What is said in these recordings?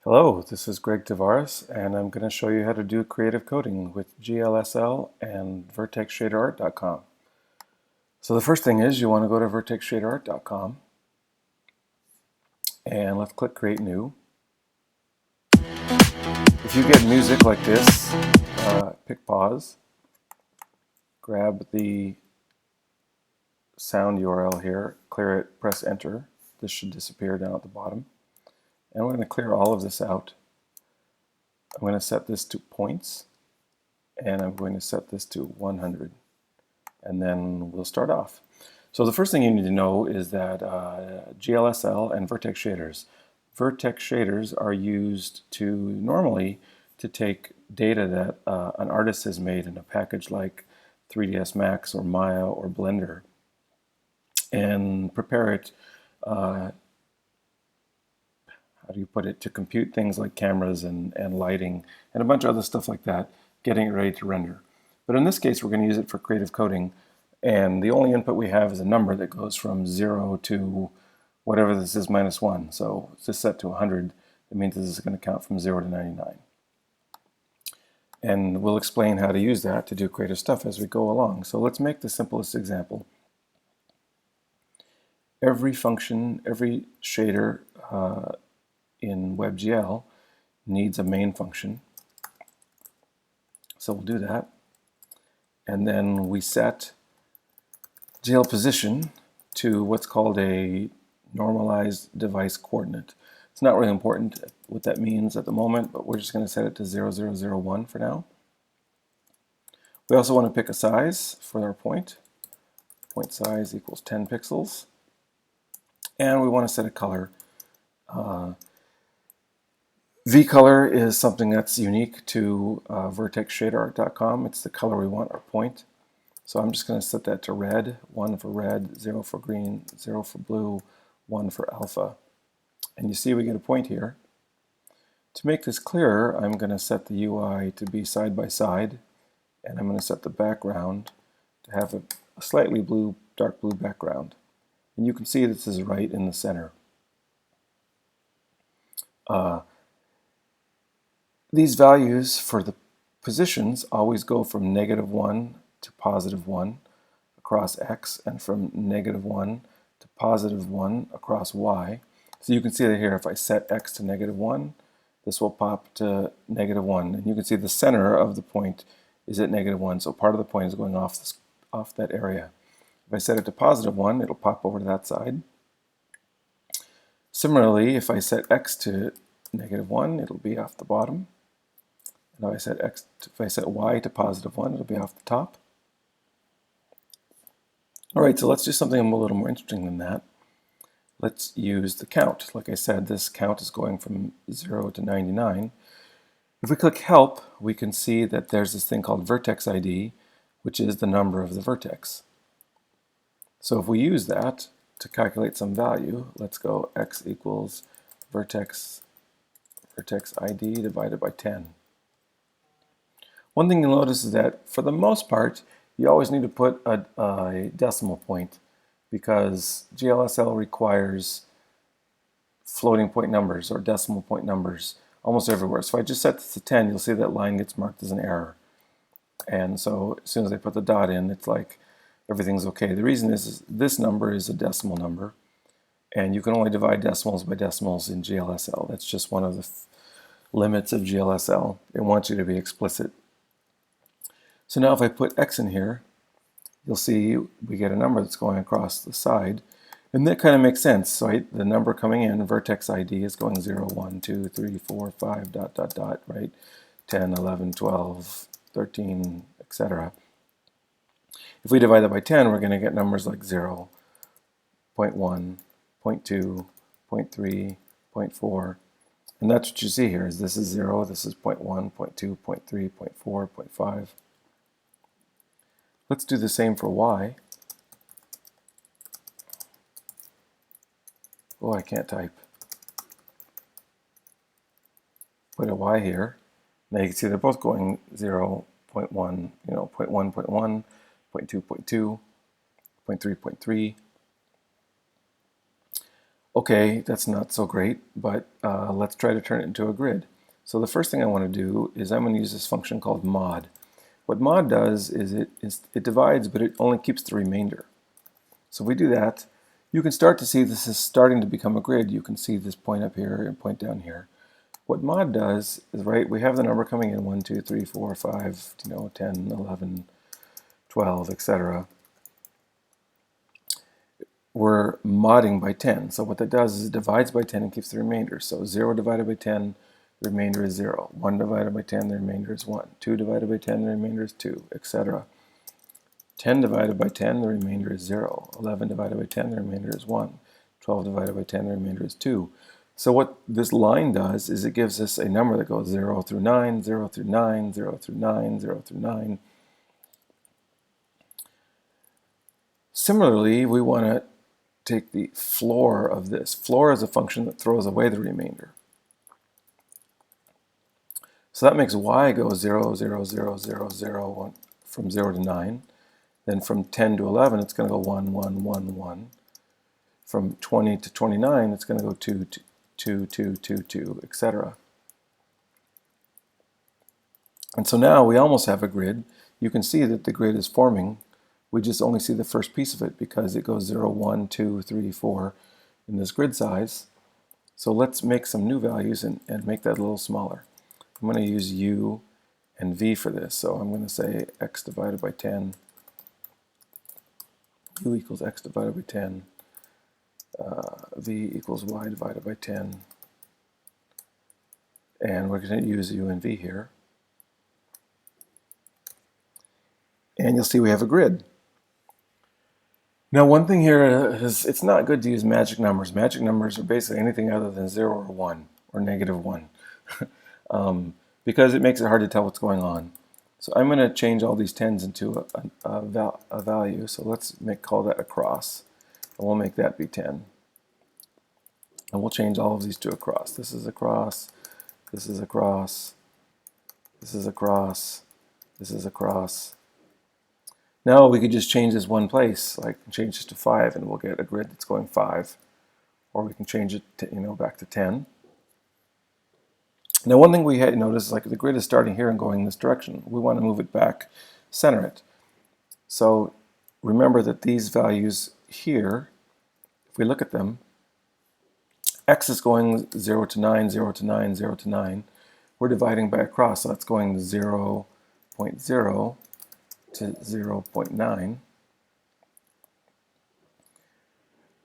Hello, this is Greg Tavares, and I'm going to show you how to do creative coding with GLSL and vertexshaderart.com. So the first thing is you want to go to vertexshaderart.com and let's click Create New. If you get music like this, pick pause, grab the sound URL here, clear it, press Enter. This should disappear down at the bottom. And we're going to clear all of this out. I'm going to set this to points, and I'm going to set this to 100. And then we'll start off. So the first thing you need to know is that GLSL and vertex shaders. Vertex shaders are used normally to take data that an artist has made in a package like 3ds Max or Maya or Blender and prepare it, how do you put it, to compute things like cameras and lighting and a bunch of other stuff like that, getting it ready to render. But in this case, we're going to use it for creative coding, and the only input we have is a number that goes from 0 to whatever this is minus 1. So it's just set to 100. It means this is going to count from 0 to 99. And we'll explain how to use that to do creative stuff as we go along. So let's make the simplest example. Every function, every shader in WebGL needs a main function. So we'll do that. And then we set GL position to what's called a normalized device coordinate. It's not really important what that means at the moment, but we're just going to set it to 0001 for now. We also want to pick a size for our point. Point size equals 10 pixels. And we want to set a color. vColor is something that's unique to vertexshaderart.com. It's the color we want our point. So I'm just going to set that to red, 1 for red, 0 for green, 0 for blue, 1 for alpha. And you see we get a point here. To make this clearer, I'm going to set the UI to be side by side, and I'm going to set the background to have a slightly blue, dark blue background. And you can see this is right in the center. These values for the positions always go from -1 to +1 across x, and from -1 to +1 across y. So you can see that here, if I set x to -1, this will pop to -1. And you can see the center of the point is at -1, so part of the point is going off that area. If I set it to +1, it'll pop over to that side. Similarly, if I set x to -1, it'll be off the bottom. And if I set y to +1, it'll be off the top. All right, so let's do something a little more interesting than that. Let's use the count. Like I said, this count is going from 0 to 99. If we click Help, we can see that there's this thing called vertex ID, which is the number of the vertex. So if we use that to calculate some value, let's go x equals vertex ID divided by 10. One thing you'll notice is that for the most part, you always need to put a decimal point, because GLSL requires floating point numbers or decimal point numbers almost everywhere. So if I just set this to 10, you'll see that line gets marked as an error. And so as soon as I put the dot in, it's like everything's okay. The reason is this number is a decimal number, and you can only divide decimals by decimals in GLSL. That's just one of the limits of GLSL. It wants you to be explicit. So now if I put x in here, you'll see we get a number that's going across the side. And that kind of makes sense. So the number coming in, vertex ID, is going 0, 1, 2, 3, 4, 5, dot, dot, dot, right? 10, 11, 12, 13, etc. If we divide that by 10, we're going to get numbers like 0, 0.1, 0.2, 0.3, 0.4. And that's what you see here, is this is 0, this is 0.1, 0.2, 0.3, 0.4, 0.5. Let's do the same for y. Oh, I can't type. Put a y here. Now you can see they're both going 0, 0.1, 0.1, 0.1, 0.2, 0.2, 0.3, 0.3. Okay, that's not so great, but let's try to turn it into a grid. So the first thing I want to do is I'm going to use this function called mod. What mod does is it divides, but it only keeps the remainder. So if we do that, you can start to see this is starting to become a grid. You can see this point up here and point down here. What mod does is, right, we have the number coming in 1, 2, 3, 4, 5, 10, 11, 12, etc. We're modding by 10. So what that does is it divides by 10 and keeps the remainder. So 0 divided by 10, the remainder is 0. 1 divided by 10, the remainder is 1. 2 divided by 10, the remainder is 2, etc. 10 divided by 10, the remainder is 0. 11 divided by 10, the remainder is 1. 12 divided by 10, the remainder is 2. So what this line does is it gives us a number that goes 0 through 9, 0 through 9, 0 through 9, 0 through 9. Similarly, we want to take the floor of this. Floor is a function that throws away the remainder. So that makes y go 0, 0, 0, 0, 0, 1, from 0 to 9. Then from 10 to 11, it's going to go 1, 1, 1, 1. From 20 to 29, it's going to go 2, 2, 2, 2, 2, etc. And so now we almost have a grid. You can see that the grid is forming. We just only see the first piece of it because it goes 0, 1, 2, 3, 4 in this grid size. So let's make some new values and make that a little smaller. I'm going to use u and v for this. So I'm going to say x divided by 10, u equals x divided by 10, v equals y divided by 10. And we're going to use u and v here. And you'll see we have a grid. Now one thing here is it's not good to use magic numbers. Magic numbers are basically anything other than 0 or 1 or negative 1 because it makes it hard to tell what's going on. So I'm going to change all these 10s into a value. So let's call that a cross. And we'll make that be 10. And we'll change all of these to a cross. This is a cross. This is a cross. This is a cross. This is a cross. Now we could just change this one place, like change this to 5, and we'll get a grid that's going 5. Or we can change it to, back to 10. Now one thing we had noticed is like the grid is starting here and going this direction. We want to move it back, center it. So remember that these values here, if we look at them, x is going 0 to 9, 0 to 9, 0 to 9. We're dividing by a cross, so that's going 0, 0 to 0.9.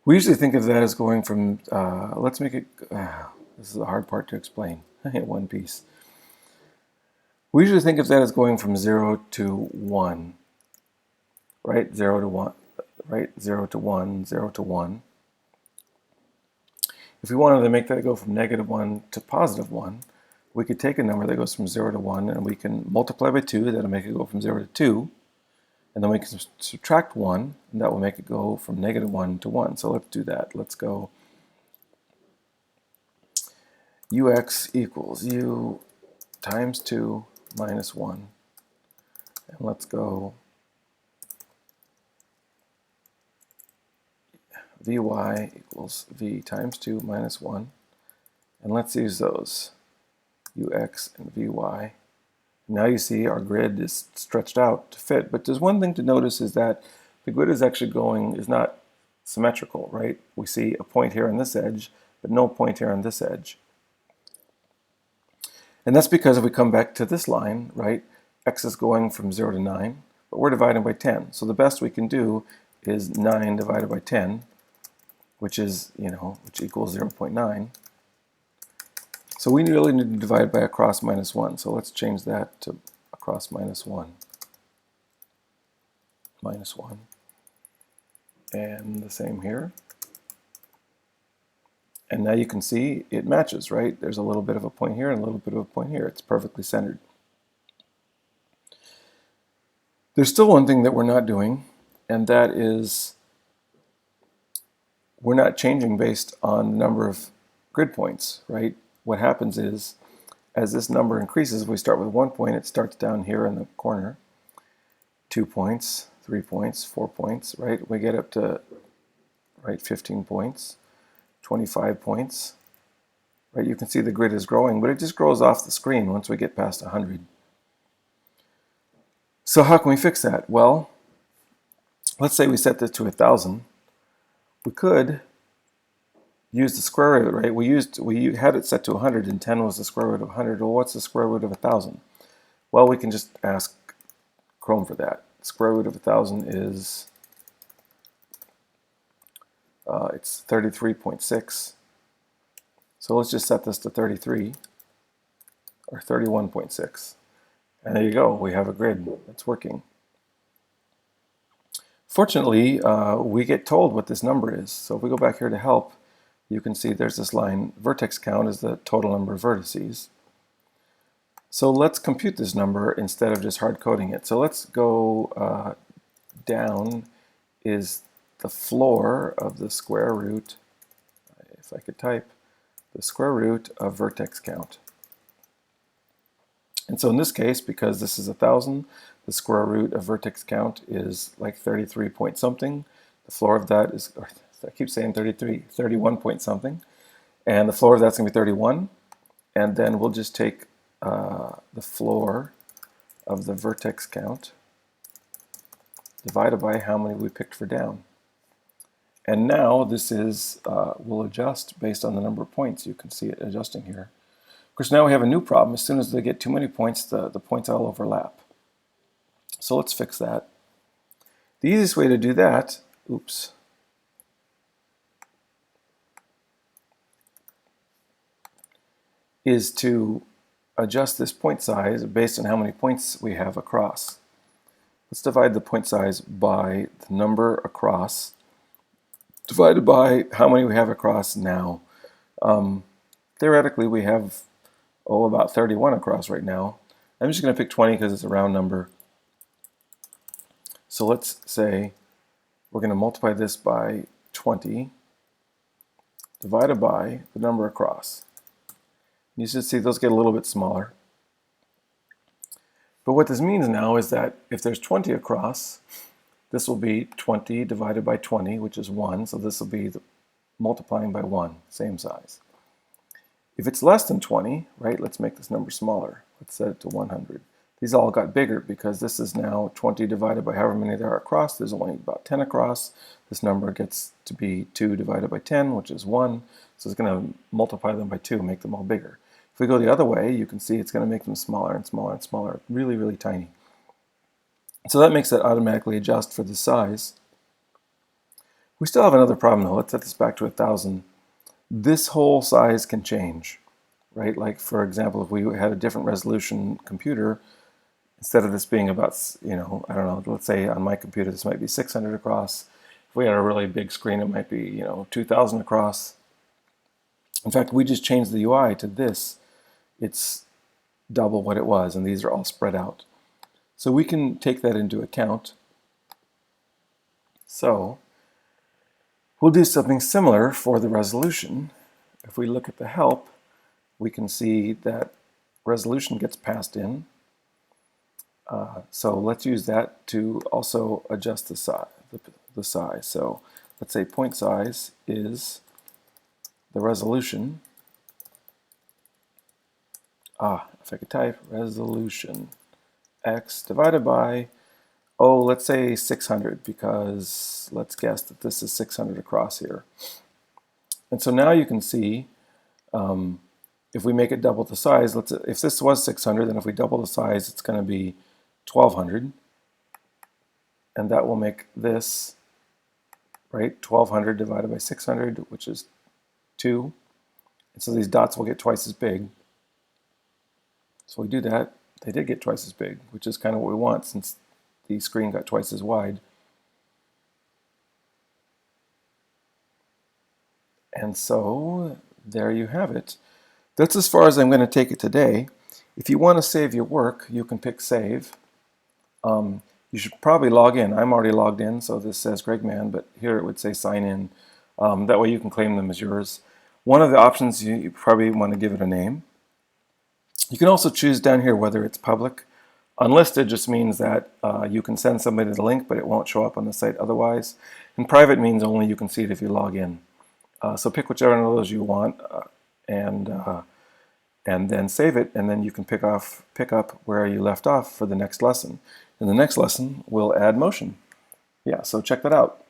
We usually think of that as going from, let's make it, this is the hard part to explain, one piece. We usually think of that as going from 0 to 1, right? 0 to 1, right? 0 to 1, 0 to 1. If we wanted to make that go from negative 1 to positive 1, we could take a number that goes from 0 to 1 and we can multiply by 2, that'll make it go from 0 to 2. And then we can subtract 1, and that will make it go from negative 1 to 1. So let's do that. Let's go ux equals u times 2 minus 1. And let's go vy equals v times 2 minus 1. And let's use those, ux and vy. Now you see our grid is stretched out to fit, but there's one thing to notice is that the grid is actually is not symmetrical, right? We see a point here on this edge, but no point here on this edge. And that's because if we come back to this line, right, x is going from 0 to 9, but we're dividing by 10. So the best we can do is 9 divided by 10, which is, which equals 0.9. So we really need to divide by a cross minus 1. So let's change that to a cross minus 1. Minus 1. And the same here. And now you can see it matches, right? There's a little bit of a point here and a little bit of a point here. It's perfectly centered. There's still one thing that we're not doing, and that is we're not changing based on the number of grid points, right? What happens is, as this number increases, we start with 1 point, it starts down here in the corner, 2 points, 3 points, 4 points, right? We get up to, right, 15 points, 25 points. Right, you can see the grid is growing, but it just grows off the screen once we get past 100. So how can we fix that? Well, let's say we set this to 1,000. We could use the square root, right? We had it set to 100, and 10 was the square root of 100. Well, what's the square root of 1,000? Well, we can just ask Chrome for that. Square root of 1,000 is it's 33.6. So let's just set this to 33 or 31.6. And there you go, we have a grid that's working. Fortunately, we get told what this number is. So if we go back here to help, you can see there's this line, vertex count is the total number of vertices. So let's compute this number instead of just hard coding it. So let's go down is the floor of the square root, if I could type, the square root of vertex count. And so in this case, because this is 1,000, the square root of vertex count is like 33 point something. The floor of that is, or I keep saying 33, 31 point something. And the floor of that's going to be 31. And then we'll just take the floor of the vertex count divided by how many we picked for down. And now this is, will adjust based on the number of points. You can see it adjusting here. Of course, now we have a new problem. As soon as they get too many points, the points all overlap. So let's fix that. The easiest way to do that, oops, is to adjust this point size based on how many points we have across. Let's divide the point size by the number across divided by how many we have across now. Theoretically, we have, about 31 across right now. I'm just going to pick 20 because it's a round number. So let's say we're going to multiply this by 20 divided by the number across. You should see those get a little bit smaller. But what this means now is that if there's 20 across, this will be 20 divided by 20, which is 1. So this will be multiplying by 1, same size. If it's less than 20, right, let's make this number smaller. Let's set it to 100. These all got bigger because this is now 20 divided by however many there are across. There's only about 10 across. This number gets to be 2 divided by 10, which is 1. So it's going to multiply them by 2, make them all bigger. If we go the other way, you can see it's going to make them smaller and smaller and smaller, really, really tiny. So that makes it automatically adjust for the size. We still have another problem though. Let's set this back to 1,000. This whole size can change, right? Like for example, if we had a different resolution computer, instead of this being about, I don't know, let's say on my computer this might be 600 across. If we had a really big screen, it might be, 2,000 across. In fact, we just changed the UI to this. It's double what it was, and these are all spread out. So we can take that into account. So we'll do something similar for the resolution. If we look at the help, we can see that resolution gets passed in. So let's use that to also adjust the size. So let's say point size is the resolution. If I could type resolution x divided by, let's say 600, because let's guess that this is 600 across here. And so now you can see if we make it double the size, if this was 600, then if we double the size, it's going to be 1,200. And that will make this, right, 1,200 divided by 600, which is 2. And so these dots will get twice as big. So we do that. They did get twice as big, which is kind of what we want since the screen got twice as wide. And so there you have it. That's as far as I'm going to take it today. If you want to save your work, you can pick save. You should probably log in. I'm already logged in, so this says Greg Mann, but here it would say sign in. That way you can claim them as yours. One of the options, you probably want to give it a name. You can also choose down here whether it's public. Unlisted just means that you can send somebody the link, but it won't show up on the site otherwise. And private means only you can see it if you log in. So pick whichever one of those you want, and then save it, and then you can pick up where you left off for the next lesson. In the next lesson, we'll add motion. Yeah, so check that out.